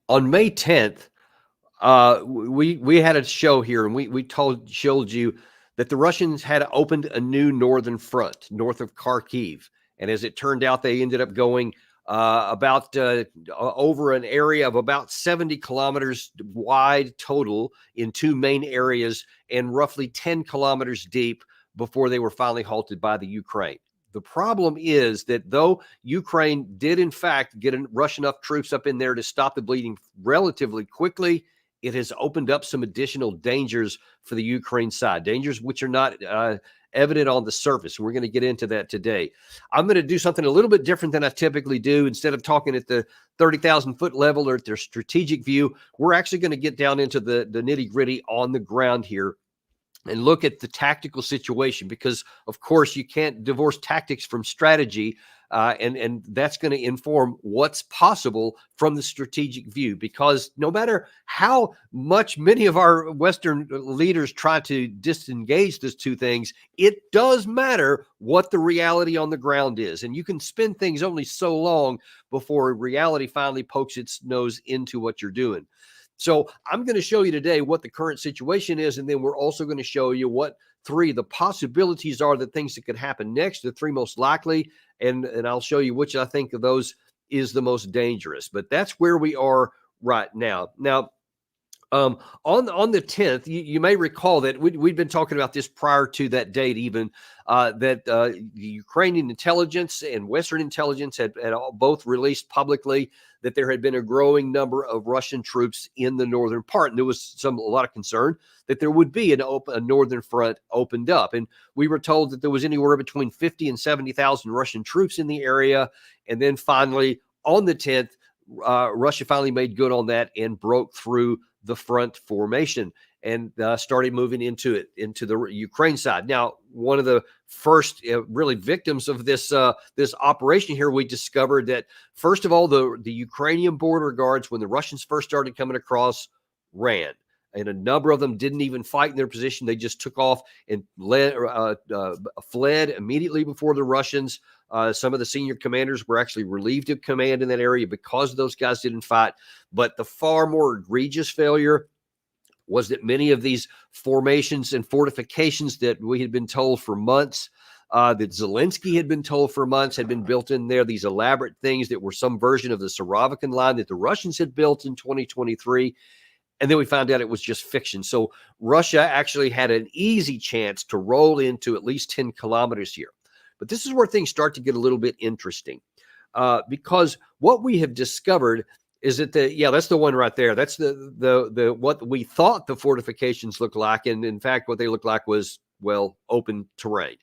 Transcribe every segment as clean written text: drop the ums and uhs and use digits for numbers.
On May 10th, we had a show here, and we showed you that the Russians had opened a new northern front north of Kharkiv, and as it turned out, they ended up going about over an area of about 70 kilometers wide total in two main areas, and roughly 10 kilometers deep before they were finally halted by the Ukraine. The problem is that though Ukraine did in fact get Russian enough troops up in there to stop the bleeding relatively quickly, it has opened up some additional dangers for the Ukraine side, dangers which are not evident on the surface. We're going to get into that today. I'm going to do something a little bit different than I typically do. Instead of talking at the 30,000 foot level or at their strategic view, we're actually going to get down into the nitty gritty on the ground here and look at the tactical situation, because of course you can't divorce tactics from strategy, and that's going to inform what's possible from the strategic view. Because no matter how much many of our Western leaders try to disengage those two things, it does matter what the reality on the ground is, and you can spin things only so long before reality finally pokes its nose into what you're doing. So I'm going to show you today what the current situation is, and then we're also going to show you what the possibilities are, that things that could happen next, the three most likely, and I'll show you which I think of those is the most dangerous. But that's where we are right now. Now, on the 10th, you may recall that we'd been talking about this prior to that date, even that the Ukrainian intelligence and Western intelligence had both released publicly that there had been a growing number of Russian troops in the northern part, and there was a lot of concern that there would be a northern front opened up. And we were told that there was anywhere between 50 and 70,000 Russian troops in the area. And then finally, on the 10th, Russia finally made good on that and broke through the front formation and started moving into the Ukraine side. Now, one of the first really victims of this operation here, we discovered that first of all, the Ukrainian border guards, when the Russians first started coming across, ran. And a number of them didn't even fight in their position. They just took off and fled immediately before the Russians. Some of the senior commanders were actually relieved of command in that area because those guys didn't fight. But the far more egregious failure was that many of these formations and fortifications that we had been told for months, that Zelensky had been told for months, had been built in there, these elaborate things that were some version of the Surovikin line that the Russians had built in 2023. And then we found out it was just fiction. So Russia actually had an easy chance to roll into at least 10 kilometers here. But this is where things start to get a little bit interesting, because what we have discovered is that that's the one right there. That's the what we thought the fortifications looked like, and in fact, what they looked like was, well, open terrain.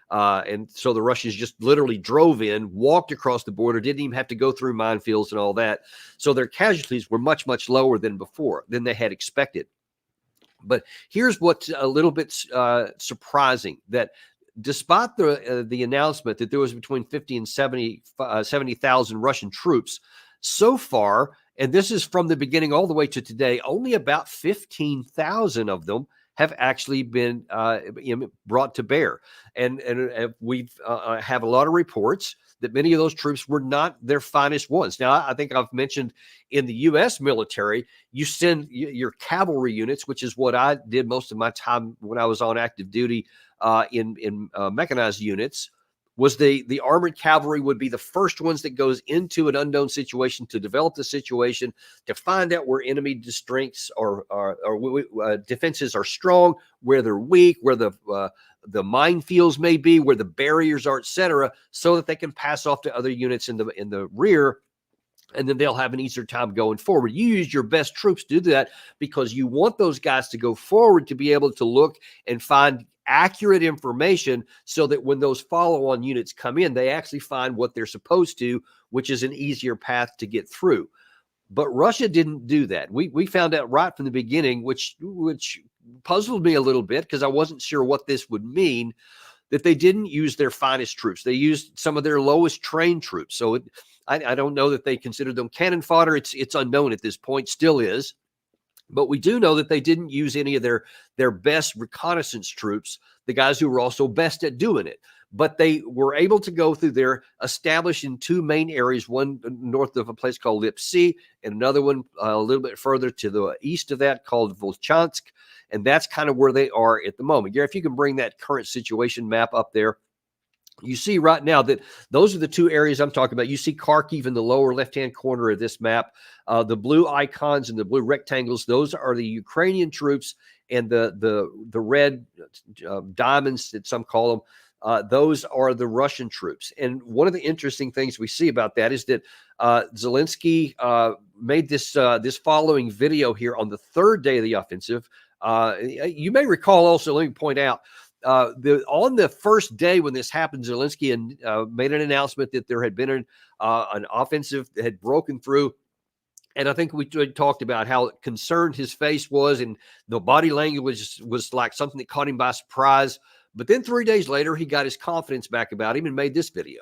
And so the Russians just literally drove in, walked across the border, didn't even have to go through minefields and all that. So their casualties were much, much lower than before, than they had expected. But here's what's a little bit surprising, that despite the announcement that there was between 50 and 70,000 Russian troops, so far, and this is from the beginning all the way to today, only about 15,000 of them have actually been brought to bear. And we have a lot of reports that many of those troops were not their finest ones. Now, I think I've mentioned in the U.S. military, you send your cavalry units, which is what I did most of my time when I was on active duty in mechanized units, was the armored cavalry would be the first ones that goes into an unknown situation to develop the situation, to find out where enemy strengths or defenses are strong, where they're weak, where the minefields may be, where the barriers are, etc., so that they can pass off to other units in the rear, and then they'll have an easier time going forward. You use your best troops to do that because you want those guys to go forward to be able to look and find accurate information, so that when those follow-on units come in, they actually find what they're supposed to, which is an easier path to get through. But Russia didn't do that. We found out right from the beginning, which puzzled me a little bit, because I wasn't sure what this would mean, that they didn't use their finest troops. They used some of their lowest trained troops. So I don't know that they considered them cannon fodder. It's unknown at this point, still is. But we do know that they didn't use any of their best reconnaissance troops, the guys who were also best at doing it. but they were able to go through there, establish in two main areas, one north of a place called Lipsy and another one a little bit further to the east of that called Volchansk. And that's kind of where they are at the moment. Gary, if you can bring that current situation map up there. You see right now that those are the two areas I'm talking about. You see Kharkiv in the lower left-hand corner of this map. The blue icons and the blue rectangles, those are the Ukrainian troops, and the red diamonds that some call them, those are the Russian troops. And one of the interesting things we see about that is that Zelensky made this following video here on the third day of the offensive. You may recall also, let me point out, on the first day when this happened, Zelensky made an announcement that there had been an offensive that had broken through. And I think we talked about how concerned his face was, and the body language was like something that caught him by surprise. But then 3 days later, he got his confidence back about him and made this video.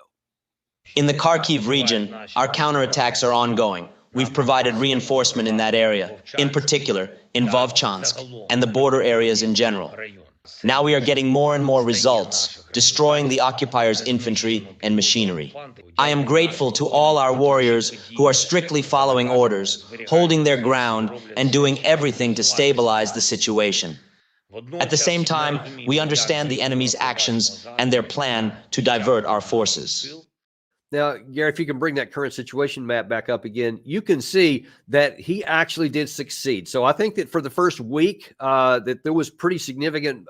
In the Kharkiv region, our counterattacks are ongoing. We've provided reinforcement in that area, in particular in Vovchansk and the border areas in general. Now we are getting more and more results, destroying the occupiers' infantry and machinery. I am grateful to all our warriors who are strictly following orders, holding their ground, and doing everything to stabilize the situation. At the same time, we understand the enemy's actions and their plan to divert our forces. Now, Gary, if you can bring that current situation map back up again, you can see that he actually did succeed. So I think that for the first week, that there was pretty significant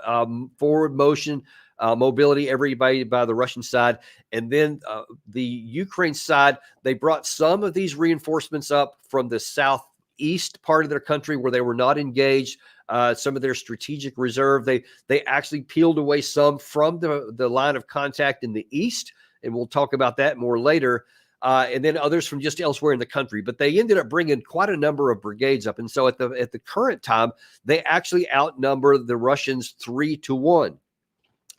forward motion, mobility, everybody by the Russian side. And then the Ukraine side, they brought some of these reinforcements up from the southeast part of their country where they were not engaged. Some of their strategic reserve, they actually peeled away some from the line of contact in the east. And we'll talk about that more later, and then others from just elsewhere in the country. But they ended up bringing quite a number of brigades up. And so at the current time, they actually outnumber the Russians 3-1.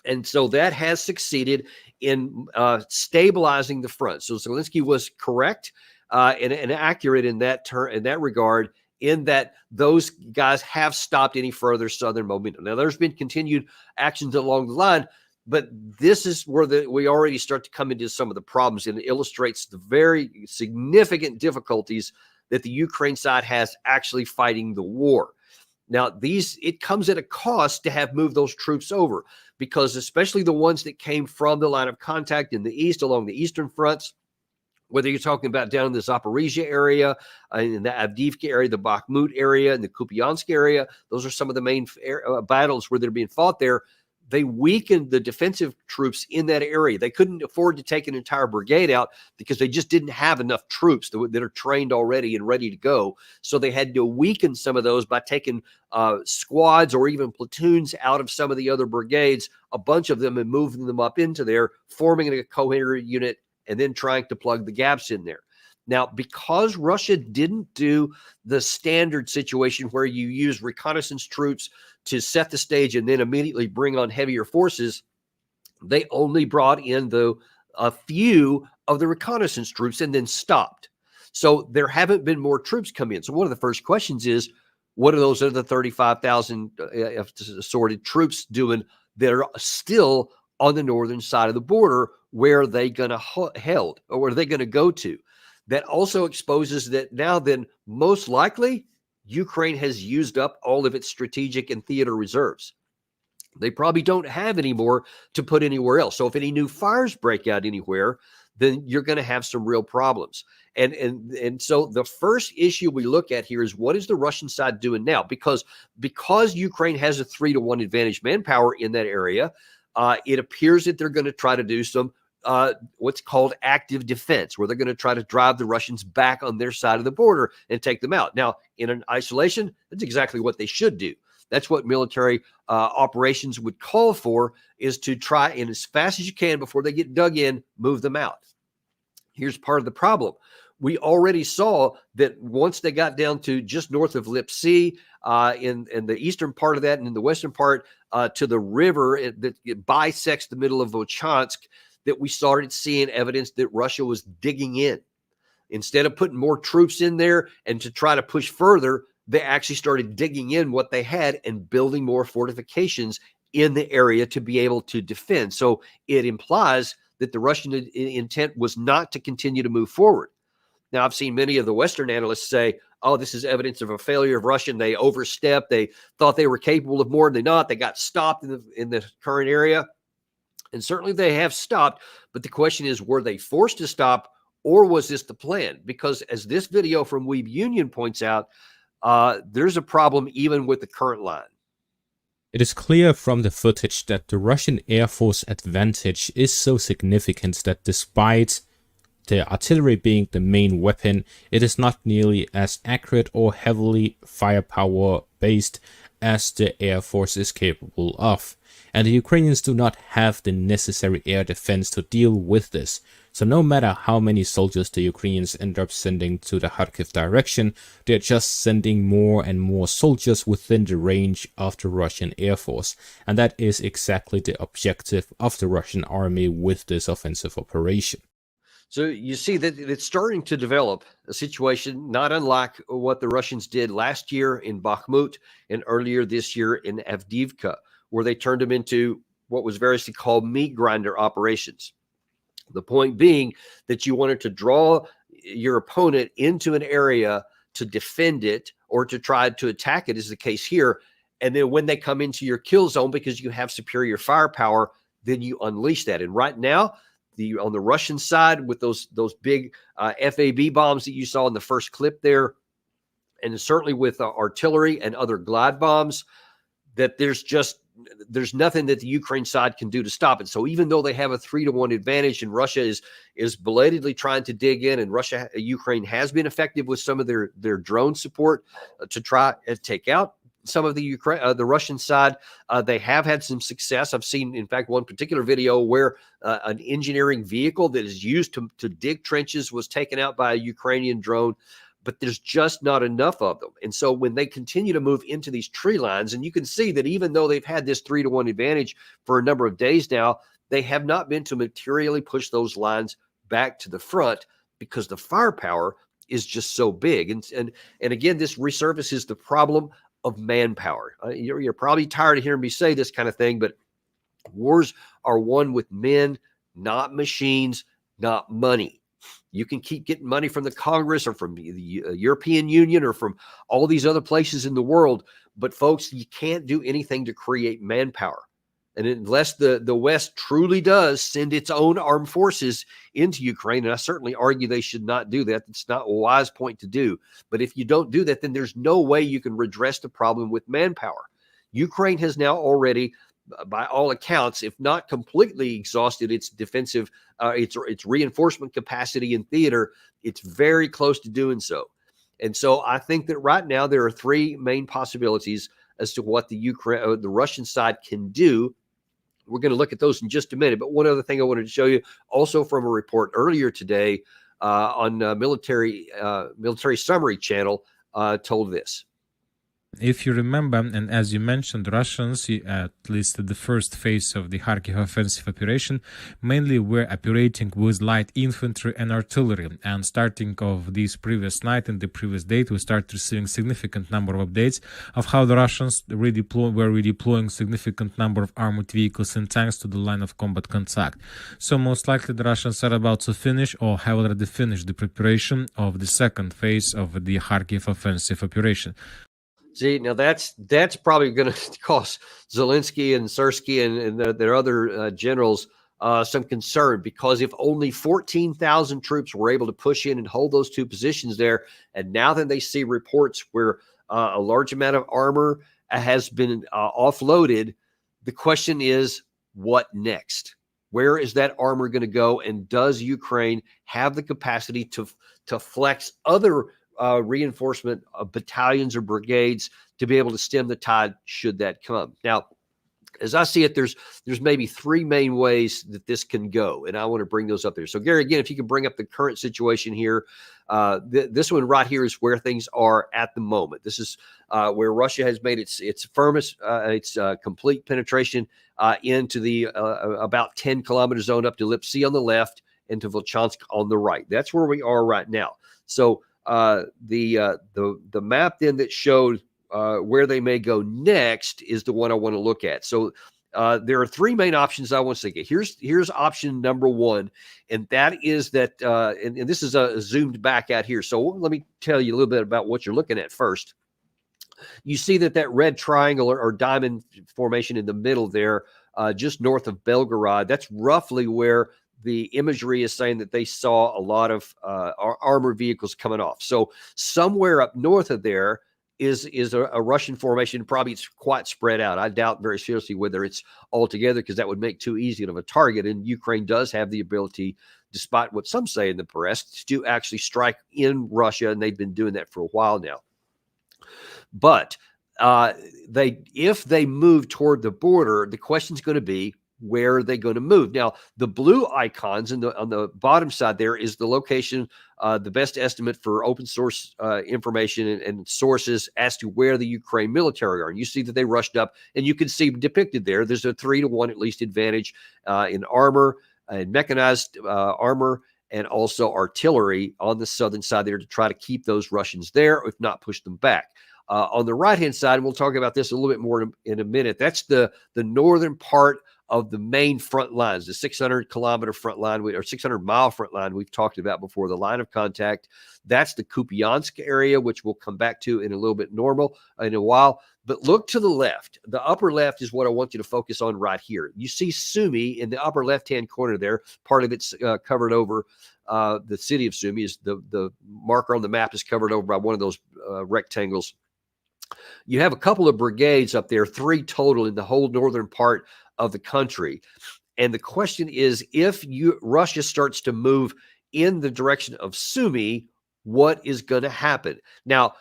And so that has succeeded in stabilizing the front. So Zelensky was correct and accurate in that regard, in that those guys have stopped any further southern momentum. Now, there's been continued actions along the line, but this is where we already start to come into some of the problems, and it illustrates the very significant difficulties that the Ukraine side has actually fighting the war. Now, it comes at a cost to have moved those troops over, because especially the ones that came from the line of contact in the east along the eastern fronts, whether you're talking about down in the Zaporizhia area, in the Avdiivka area, the Bakhmut area, and the Kupiansk area, those are some of the main battles where they're being fought there. They weakened the defensive troops in that area. They couldn't afford to take an entire brigade out because they just didn't have enough troops that are trained already and ready to go. So they had to weaken some of those by taking squads or even platoons out of some of the other brigades, a bunch of them, and moving them up into there, forming a coherent unit, and then trying to plug the gaps in there. Now, because Russia didn't do the standard situation where you use reconnaissance troops to set the stage and then immediately bring on heavier forces, they only brought in a few of the reconnaissance troops and then stopped. So there haven't been more troops come in. So one of the first questions is, what are those other 35,000 assorted troops doing that are still on the northern side of the border? Where are they going to held, or where are they going to go to? That also exposes that now then most likely Ukraine has used up all of its strategic and theater reserves. They probably don't have any more to put anywhere else. So if any new fires break out anywhere, then you're going to have some real problems. And so the first issue we look at here is, what is the Russian side doing now? Because Ukraine has a 3-1 advantage manpower in that area, it appears that they're going to try to do some what's called active defense, where they're going to try to drive the Russians back on their side of the border and take them out. Now, in an isolation, that's exactly what they should do. That's what military operations would call for, is to try, and as fast as you can before they get dug in, move them out. Here's part of the problem. We already saw that once they got down to just north of Lipsy, in the eastern part of that, and in the western part to the river that bisects the middle of Volchansk, that we started seeing evidence that Russia was digging in. Instead of putting more troops in there and to try to push further, they actually started digging in what they had and building more fortifications in the area to be able to defend. So it implies that the Russian intent was not to continue to move forward. Now, I've seen many of the Western analysts say, oh, this is evidence of a failure of Russia. They overstepped. They thought they were capable of more than they not. They got stopped in the current area. And certainly they have stopped. But the question is, were they forced to stop, or was this the plan? Because as this video from Weeb Union points out, there's a problem even with the current line. It is clear from the footage that the Russian Air Force advantage is so significant that despite the artillery being the main weapon, it is not nearly as accurate or heavily firepower based as the Air Force is capable of. And the Ukrainians do not have the necessary air defense to deal with this. So no matter how many soldiers the Ukrainians end up sending to the Kharkiv direction, they're just sending more and more soldiers within the range of the Russian Air Force. And that is exactly the objective of the Russian army with this offensive operation. So you see that it's starting to develop a situation not unlike what the Russians did last year in Bakhmut and earlier this year in Avdiivka, where they turned them into what was variously called meat grinder operations. The point being that you wanted to draw your opponent into an area to defend it or to try to attack it, is the case here. And then when they come into your kill zone because you have superior firepower, then you unleash that. And right now, on the Russian side, with those big FAB bombs that you saw in the first clip there, and certainly with artillery and other glide bombs, that there's nothing that the Ukraine side can do to stop it. So even though they have a 3-1 advantage, and Russia is belatedly trying to dig in, and Ukraine has been effective with some of their drone support to try and take out some of the Russian side, they have had some success. I've seen, in fact, one particular video where an engineering vehicle that is used to dig trenches was taken out by a Ukrainian drone, but there's just not enough of them. And so when they continue to move into these tree lines, and you can see that even though they've had this 3-1 advantage for a number of days now, they have not been to materially push those lines back to the front because the firepower is just so big. And again, this resurfaces the problem of manpower. You're probably tired of hearing me say this kind of thing, but wars are won with men, not machines, not money. You can keep getting money from the Congress or from the European Union or from all these other places in the world, but folks, you can't do anything to create manpower. And unless the West truly does send its own armed forces into Ukraine, and I certainly argue they should not do that. It's not a wise point to do. But if you don't do that, then there's no way you can redress the problem with manpower. Ukraine has now already, by all accounts, if not completely exhausted its defensive, its reinforcement capacity in theater. It's very close to doing so. And so I think that right now there are three main possibilities as to what the Russian side can do. We're going to look at those in just a minute. But one other thing I wanted to show you, also from a report earlier today on Military Summary Channel, told this. If you remember, and as you mentioned, Russians, at least the first phase of the Kharkiv offensive operation, mainly were operating with light infantry and artillery. And starting of this previous night and the previous date, we started receiving significant number of updates of how the Russians were redeploying significant number of armored vehicles and tanks to the line of combat contact. So most likely the Russians are about to finish or have already finished the preparation of the second phase of the Kharkiv offensive operation. See, now that's probably going to cost Zelensky and Syrskyi and their other generals some concern, because if only 14,000 troops were able to push in and hold those two positions there, and now then they see reports where a large amount of armor has been offloaded, the question is, what next? Where is that armor going to go? And does Ukraine have the capacity to flex other reinforcement of battalions or brigades to be able to stem the tide should that come? Now, as I see it, there's maybe three main ways that this can go, and I want to bring those up there. So, Gary, again, if you can bring up the current situation here, this one right here is where things are at the moment. This is where Russia has made its firmest, its complete penetration into the about 10-kilometer zone up to Lipsy on the left and to Volchansk on the right. That's where we are right now. So the map then that showed where they may go next is the one I want to look at. So there are three main options I want to get. Here's option number one, and that is that, and this is zoomed back out here. So let me tell you a little bit about what you're looking at first. You see that red triangle or diamond formation in the middle there, just north of Belgorod. That's roughly where the imagery is saying that they saw a lot of armored vehicles coming off. So somewhere up north of there is a Russian formation. Probably it's quite spread out. I doubt very seriously whether it's all together, because that would make too easy of a target. And Ukraine does have the ability, despite what some say in the press, to actually strike in Russia, and they've been doing that for a while now. But if they move toward the border, the question is going to be, where are they going to move? Now, the blue icons on the bottom side there is the location, the best estimate for open source information and sources as to where the Ukraine military are. And you see that they rushed up, and you can see depicted there, there's a 3-to-1 at least advantage in armor and mechanized armor, and also artillery on the southern side there to try to keep those Russians there, if not push them back. On the right-hand side, and we'll talk about this a little bit more in a minute, that's the northern part of the main front lines, the 600-kilometer front line, or 600-mile front line we've talked about before, the line of contact. That's the Kupiansk area, which we'll come back to in a little bit in a while. But look to the left. The upper left is what I want you to focus on right here. You see Sumy in the upper left-hand corner there. Part of it's covered over. The city of Sumy is the marker on the map is covered over by one of those rectangles. You have a couple of brigades up there, 3 total in the whole northern part of the country. And the question is, if Russia starts to move in the direction of Sumy, what is going to happen? Now,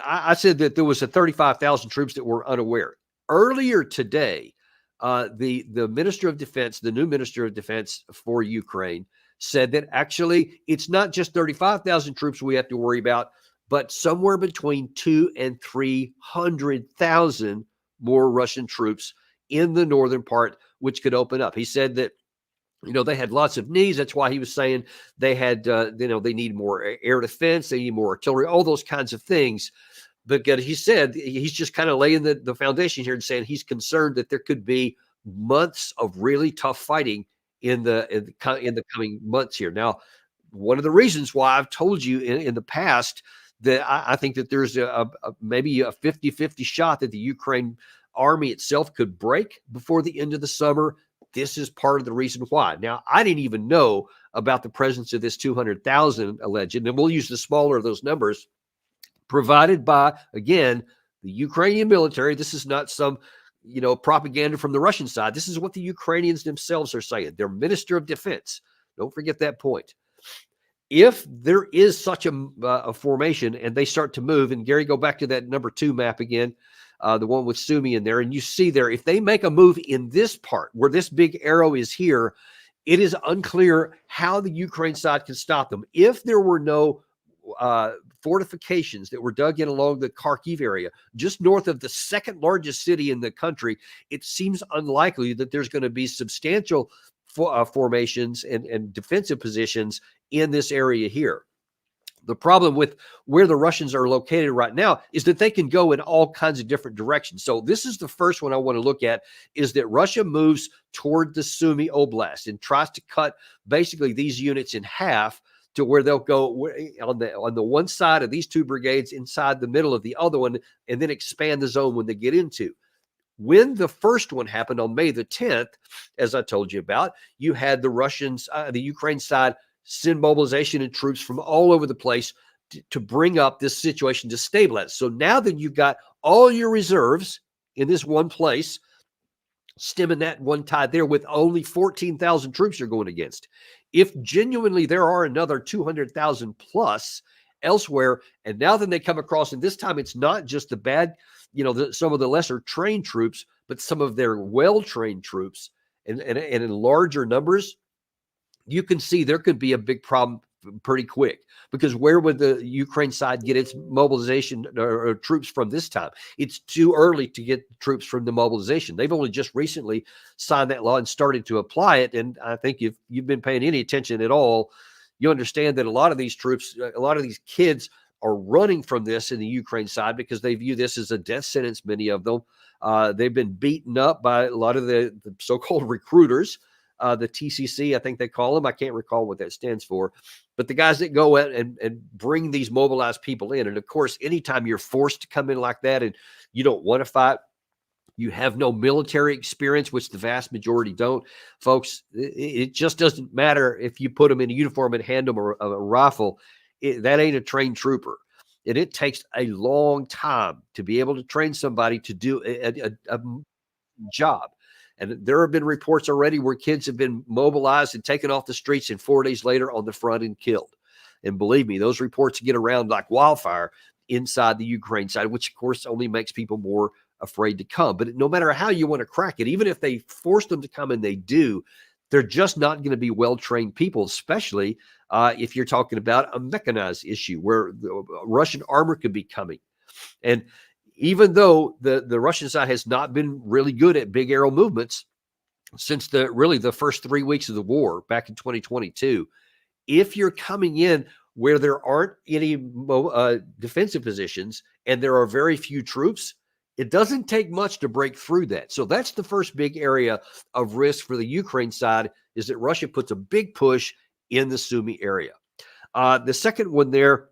I said that there was 35,000 troops that were unaware. Earlier today, the Minister of Defense, the new Minister of Defense for Ukraine, said that actually it's not just 35,000 troops we have to worry about, but somewhere between 200,000 and 300,000 more Russian troops in the northern part, which could open up. He said that, they had lots of needs. That's why he was saying they had, they need more air defense, they need more artillery, all those kinds of things. But he said he's just kind of laying the foundation here and saying he's concerned that there could be months of really tough fighting in the coming months here. Now, one of the reasons why I've told you in the past that I think that there's maybe a 50-50 shot that the Ukraine army itself could break before the end of the summer. This is part of the reason why. Now, I didn't even know about the presence of this 200,000 alleged, and we'll use the smaller of those numbers provided by, again, the Ukrainian military. This is not some, propaganda from the Russian side. This is what the Ukrainians themselves are saying. Their Minister of Defense. Don't forget that point. If there is such a formation and they start to move, and Gary, go back to that number 2 map again, the one with Sumy in there, and you see there, if they make a move in this part where this big arrow is here, it is unclear how the Ukraine side can stop them. If there were no fortifications that were dug in along the Kharkiv area, just north of the second largest city in the country, it seems unlikely that there's going to be substantial formations and defensive positions in this area here. The problem with where the Russians are located right now is that they can go in all kinds of different directions. So this is the first one I want to look at, is that Russia moves toward the Sumy Oblast and tries to cut basically these units in half to where they'll go on the one side of these 2 brigades inside the middle of the other one, and then expand the zone when they get into. When the first one happened on May the 10th, as I told you about, you had the Russians, the Ukraine side, send mobilization and troops from all over the place to bring up this situation to stabilize. So now that you've got all your reserves in this one place, stemming that one tide there with only 14,000 troops you're going against. If genuinely there are another 200,000 plus elsewhere, and now then they come across, and this time it's not just the bad, some of the lesser trained troops, but some of their well-trained troops and in larger numbers, you can see there could be a big problem pretty quick, because where would the Ukraine side get its mobilization or troops from this time? It's too early to get troops from the mobilization. They've only just recently signed that law and started to apply it. And I think if you've been paying any attention at all, you understand that a lot of these troops, a lot of these kids are running from this in the Ukraine side because they view this as a death sentence, many of them. They've been beaten up by a lot of the so-called recruiters, the TCC, I think they call them. I can't recall what that stands for. But the guys that go out and bring these mobilized people in. And, of course, anytime you're forced to come in like that and you don't want to fight, you have no military experience, which the vast majority don't. Folks, it just doesn't matter if you put them in a uniform and hand them a rifle. That ain't a trained trooper. And it takes a long time to be able to train somebody to do a job. And there have been reports already where kids have been mobilized and taken off the streets and 4 days later on the front and killed. And believe me, those reports get around like wildfire inside the Ukraine side, which of course only makes people more afraid to come. But no matter how you want to crack it, even if they force them to come and they do, they're just not going to be well-trained people, especially if you're talking about a mechanized issue where the Russian armor could be coming. And even though the Russian side has not been really good at big aerial movements since the first 3 weeks of the war back in 2022, if you're coming in where there aren't any defensive positions and there are very few troops, it doesn't take much to break through that. So that's the first big area of risk for the Ukraine side, is that Russia puts a big push in the Sumy area. The second one there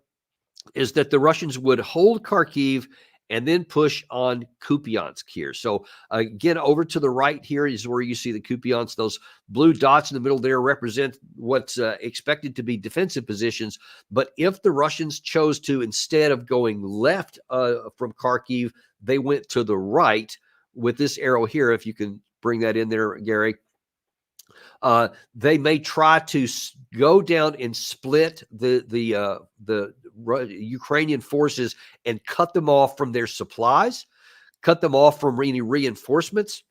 is that the Russians would hold Kharkiv and then push on Kupiansk here. So again, over to the right here is where you see the Kupiansk. Those blue dots in the middle there represent what's expected to be defensive positions. But if the Russians chose to, instead of going left from Kharkiv, they went to the right with this arrow here. If you can bring that in there, Gary. They may try to go down and split the Ukrainian forces and cut them off from their supplies, cut them off from any reinforcements.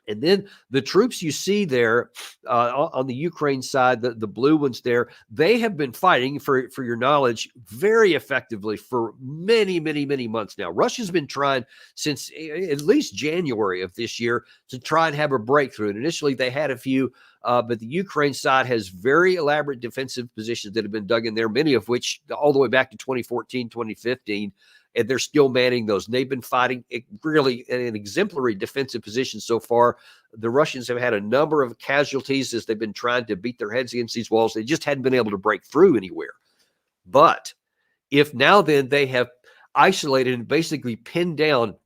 And then the troops you see there on the Ukraine side, the blue ones there, they have been fighting, for your knowledge, very effectively for many, many, many months now. Russia's been trying since at least January of this year to try and have a breakthrough. And initially they had a few, but the Ukraine side has very elaborate defensive positions that have been dug in there, many of which all the way back to 2014, 2015. And they're still manning those. And they've been fighting really an exemplary defensive position so far. The Russians have had a number of casualties as they've been trying to beat their heads against these walls. They just hadn't been able to break through anywhere. But if now then they have isolated and basically pinned down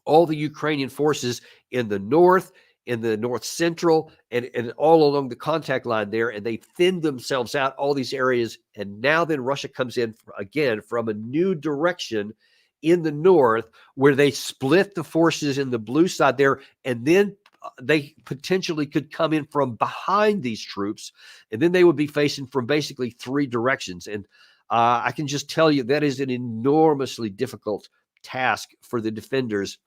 all the Ukrainian forces in the north, in the north central, and all along the contact line there, and they thinned themselves out, all these areas. And now then Russia comes in again from a new direction in the north, where they split the forces in the blue side there, and then they potentially could come in from behind these troops, and then they would be facing from basically three directions. And I can just tell you that is an enormously difficult task for the defenders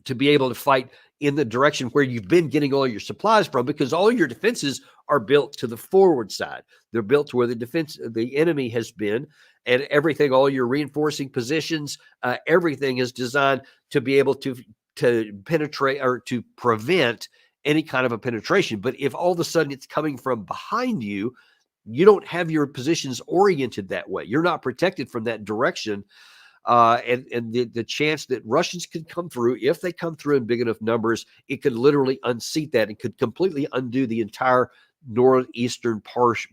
to be able to fight in the direction where you've been getting all your supplies from, because all your defenses are built to the forward side. They're built to where the enemy has been, and everything, all your reinforcing positions, everything is designed to be able to penetrate or to prevent any kind of a penetration. But if all of a sudden it's coming from behind you, you don't have your positions oriented that way. You're not protected from that direction. And the chance that Russians could come through, if they come through in big enough numbers, it could literally unseat that and could completely undo the entire northeastern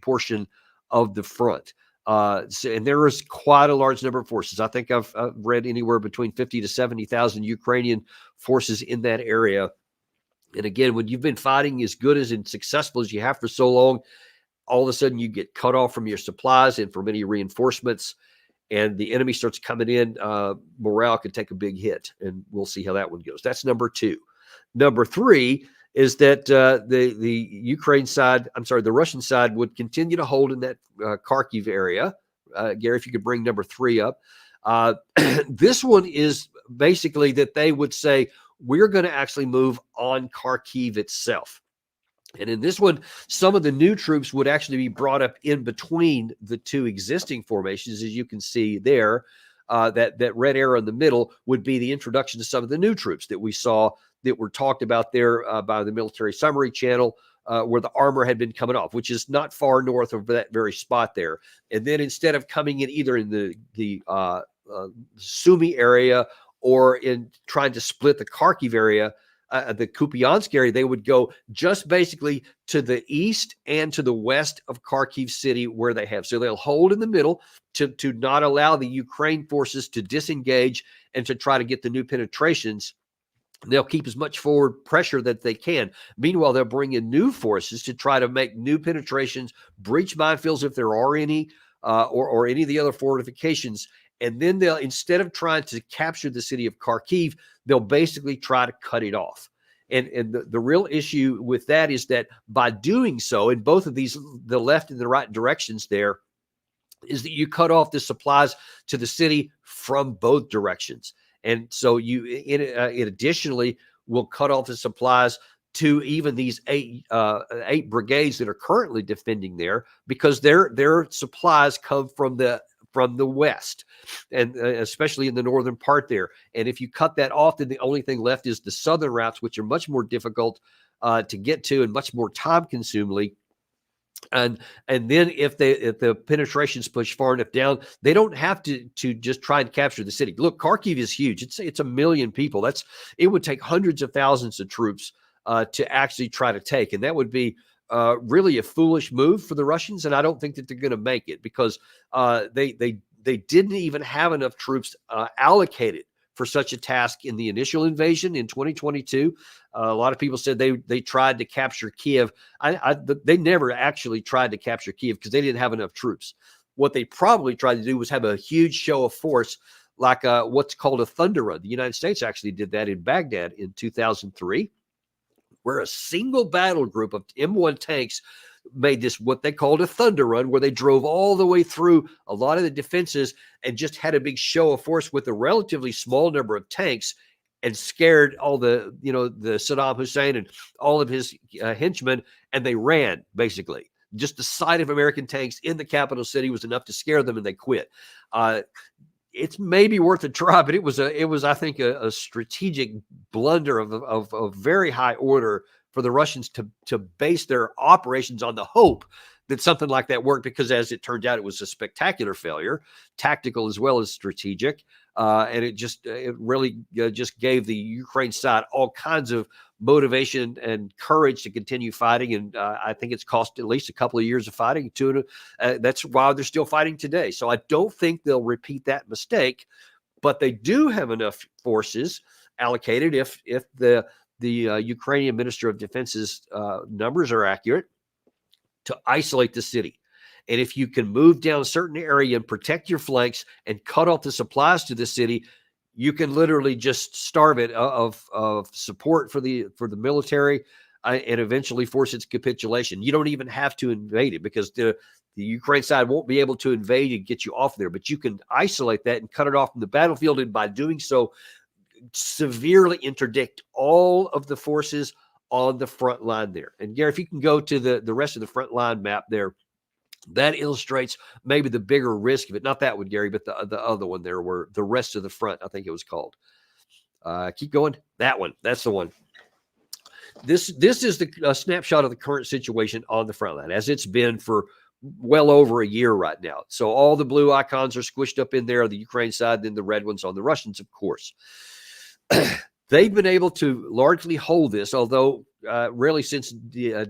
portion of the front. And there is quite a large number of forces. I think I've read anywhere between 50 to 70,000 Ukrainian forces in that area. And again, when you've been fighting as good as and successful as you have for so long, all of a sudden you get cut off from your supplies and from any reinforcements, and the enemy starts coming in, morale could take a big hit, and we'll see how that one goes. That's number two. Number three is that the Ukraine side, the Russian side would continue to hold in that Kharkiv area. Gary, if you could bring number three up. This one is basically that they would say, we're going to actually move on Kharkiv itself. And in this one, some of the new troops would actually be brought up in between the two existing formations. As you can see there, that red arrow in the middle would be the introduction to some of the new troops that we saw that were talked about there by the Military Summary channel where the armor had been coming off, which is not far north of that very spot there. And then instead of coming in either in the Sumy area or in trying to split the Kharkiv area, the Kupiansk area, they would go just basically to the east and to the west of Kharkiv city where they have. So they'll hold in the middle to not allow the Ukraine forces to disengage and to try to get the new penetrations. They'll keep as much forward pressure that they can. Meanwhile, they'll bring in new forces to try to make new penetrations, breach minefields if there are any, or any of the other fortifications. And then they'll, instead of trying to capture the city of Kharkiv, they'll basically try to cut it off. And the real issue with that is that by doing so, in both of these, the left and the right directions there, is that you cut off the supplies to the city from both directions. And so it additionally will cut off the supplies to even these eight brigades that are currently defending there, because their supplies come from the west, and especially in the northern part there. And if you cut that off, then the only thing left is the southern routes, which are much more difficult to get to and much more time consuming. And then if the penetrations push far enough down, they don't have to just try and capture the city. Look, Kharkiv is huge. It's 1 million people. It would take hundreds of thousands of troops to actually try to take, and that would be really a foolish move for the Russians. And I don't think that they're going to make it, because they didn't even have enough troops allocated for such a task in the initial invasion in 2022. A lot of people said they tried to capture Kiev. They never actually tried to capture Kiev because they didn't have enough troops. What they probably tried to do was have a huge show of force, like what's called a Thunder Run. The United States actually did that in Baghdad in 2003, where a single battle group of M1 tanks made this, what they called a Thunder Run, where they drove all the way through a lot of the defenses and just had a big show of force with a relatively small number of tanks, and scared all the Saddam Hussein and all of his henchmen, and they ran. Basically, just the sight of American tanks in the capital city was enough to scare them, and they quit. It's maybe worth a try, but it was I think a strategic blunder of very high order for the Russians to base their operations on the hope that something like that worked, because as it turned out, it was a spectacular failure, tactical as well as strategic. And it really just gave the Ukraine side all kinds of motivation and courage to continue fighting. And I think it's cost at least a couple of years of fighting that's why they're still fighting today. So I don't think they'll repeat that mistake, but they do have enough forces allocated if the Ukrainian Minister of Defense's numbers are accurate, to isolate the city. And if you can move down a certain area and protect your flanks and cut off the supplies to the city, you can literally just starve it of support for the military, and eventually force its capitulation. You don't even have to invade it, because the Ukraine side won't be able to invade and get you off there. But you can isolate that and cut it off from the battlefield, and by doing so, severely interdict all of the forces on the front line there. And Gary, if you can go to the rest of the front line map there, that illustrates maybe the bigger risk of it. Not that one, Gary, but the other one there, where the rest of the front, I think it was called. Keep going. That one. That's the one. This is the snapshot of the current situation on the front line, as it's been for well over a year right now. So all the blue icons are squished up in there on the Ukraine side, then the red ones on the Russians, of course. They've been able to largely hold this, although really since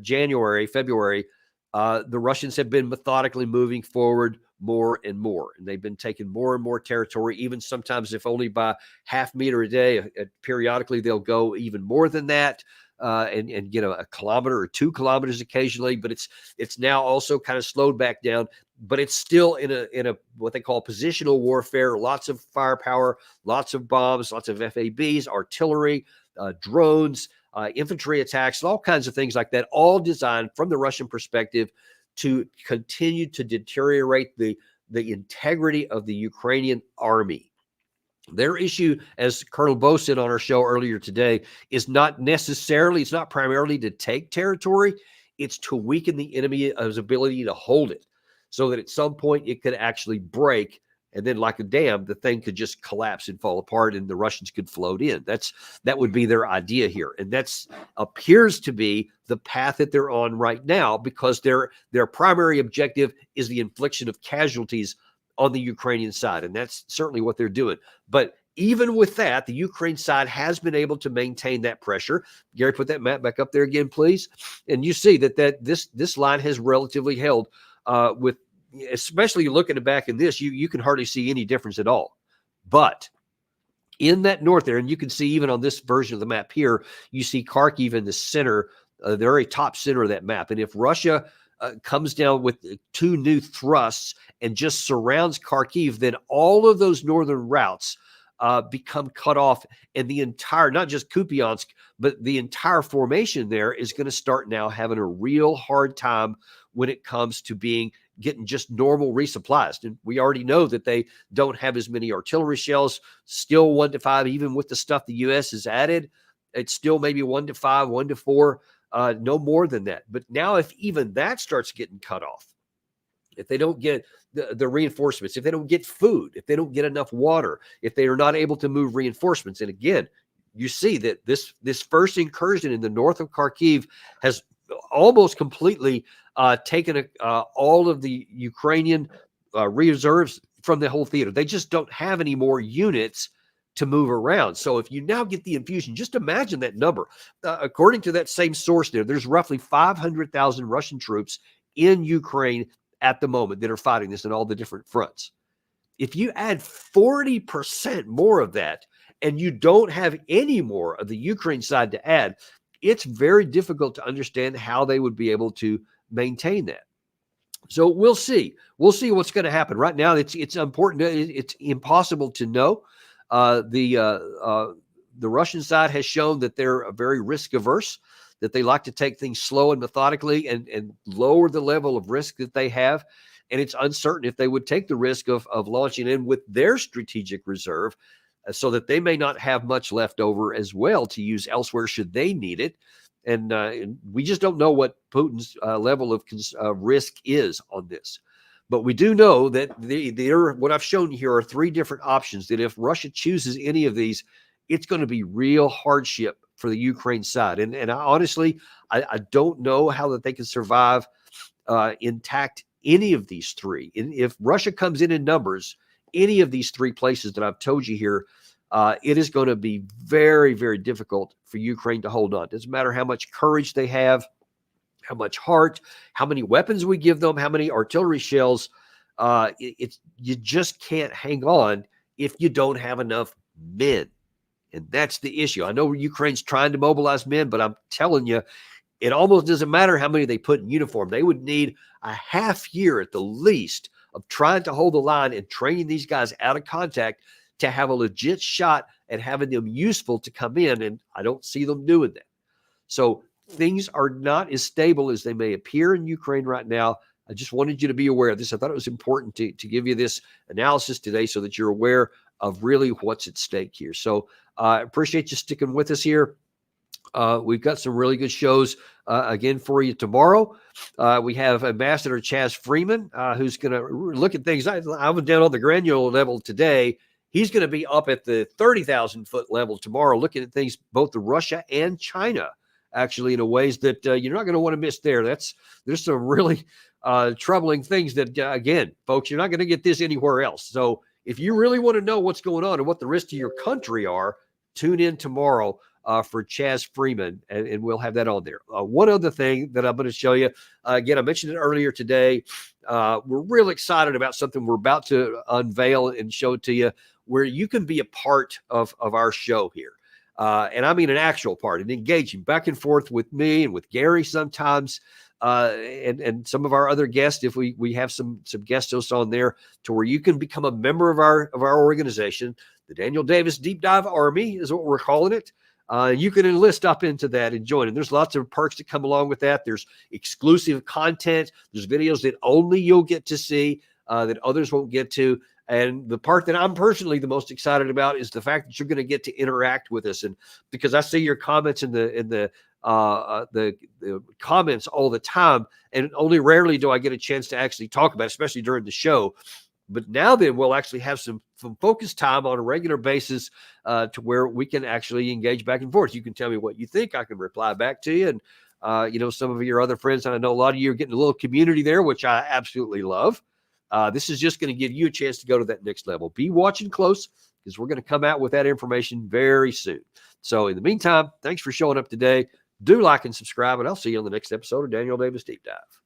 January, February, the Russians have been methodically moving forward more and more, and they've been taking more and more territory, even sometimes if only by half meter a day. Periodically, they'll go even more than that, and get a kilometer or 2 kilometers occasionally. But it's now also kind of slowed back down. But it's still in a what they call positional warfare. Lots of firepower, lots of bombs, lots of FABs, artillery, drones, infantry attacks, all kinds of things like that, all designed from the Russian perspective to continue to deteriorate the integrity of the Ukrainian army. Their issue, as Colonel Bo said on our show earlier today, is not primarily to take territory. It's to weaken the enemy's ability to hold it, so that at some point it could actually break And then, like a dam, the thing could just collapse and fall apart, and the Russians could float in. That would be their idea here, and that's appears to be the path that they're on right now, because their primary objective is the infliction of casualties on the Ukrainian side, and that's certainly what they're doing. But even with that, the Ukraine side has been able to maintain that pressure. Gary, put that map back up there again, please. And you see that this line has relatively held with. Especially looking back in this, you can hardly see any difference at all. But in that north there, and you can see even on this version of the map here, you see Kharkiv in the center, the very top center of that map. And if Russia comes down with 2 new thrusts and just surrounds Kharkiv, then all of those northern routes become cut off, and the entire, not just Kupiansk, but the entire formation there is going to start now having a real hard time when it comes to getting just normal resupplies. And we already know that they don't have as many artillery shells, still 1 to 5, even with the stuff the U.S. has added. It's still maybe 1 to 5, 1 to 4, no more than that. But now if even that starts getting cut off, if they don't get the reinforcements, if they don't get food, if they don't get enough water, if they are not able to move reinforcements, and again, you see that this first incursion in the north of Kharkiv has almost completely taken all of the Ukrainian reserves from the whole theater. They just don't have any more units to move around. So if you now get the infusion, just imagine that number. According to that same source there's roughly 500,000 Russian troops in Ukraine at the moment that are fighting this in all the different fronts. If you add 40% more of that, and you don't have any more of the Ukraine side to add, it's very difficult to understand how they would be able to maintain that. So we'll see. We'll see what's going to happen. Right now, it's important. It's impossible to know. The Russian side has shown that they're very risk averse, that they like to take things slow and methodically and lower the level of risk that they have. And it's uncertain if they would take the risk of launching in with their strategic reserve, so that they may not have much left over as well to use elsewhere should they need it. And we just don't know what Putin's level of risk is on this. But we do know that what I've shown you here are 3 different options, that if Russia chooses any of these, it's going to be real hardship for the Ukraine side. And I honestly don't know how that they can survive intact any of these 3. And if Russia comes in numbers, any of these 3 places that I've told you here, it is going to be very, very difficult for Ukraine to hold on. It doesn't matter how much courage they have, how much heart, how many weapons we give them, how many artillery shells. You just can't hang on if you don't have enough men. And that's the issue. I know Ukraine's trying to mobilize men, but I'm telling you, it almost doesn't matter how many they put in uniform. They would need a half year at the least of trying to hold the line and training these guys out of contact to have a legit shot at having them useful to come in. And I don't see them doing that. So things are not as stable as they may appear in Ukraine right now. I just wanted you to be aware of this. I thought it was important to give you this analysis today so that you're aware of really what's at stake here. So I appreciate you sticking with us here. We've got some really good shows again for you tomorrow. We have Ambassador Chaz Freeman, who's going to look at things. I was down on the granular level today. He's going to be up at the 30,000 foot level tomorrow, looking at things both to Russia and China, actually, in a ways that you're not going to want to miss there. There's some really troubling things that, again, folks, you're not going to get this anywhere else. So if you really want to know what's going on and what the risks to your country are, tune in tomorrow for Chaz Freeman, and we'll have that on there. One other thing that I'm going to show you, again, I mentioned it earlier today. We're real excited about something we're about to unveil and show to you, where you can be a part of our show here. And I mean an actual part, and engaging back and forth with me and with Gary sometimes, and some of our other guests, if we have some guest hosts on there, to where you can become a member of our organization. The Daniel Davis Deep Dive Army is what we're calling it. You can enlist up into that and join. And there's lots of perks that come along with that. There's exclusive content. There's videos that only you'll get to see, that others won't get to. And the part that I'm personally the most excited about is the fact that you're going to get to interact with us. And because I see your comments in the comments all the time, and only rarely do I get a chance to actually talk about it, especially during the show. But now then we'll actually have some focused time on a regular basis to where we can actually engage back and forth. You can tell me what you think. I can reply back to you. And, some of your other friends, I know a lot of you are getting a little community there, which I absolutely love. This is just going to give you a chance to go to that next level. Be watching close because we're going to come out with that information very soon. So in the meantime, thanks for showing up today. Do like and subscribe, and I'll see you on the next episode of Daniel Davis Deep Dive.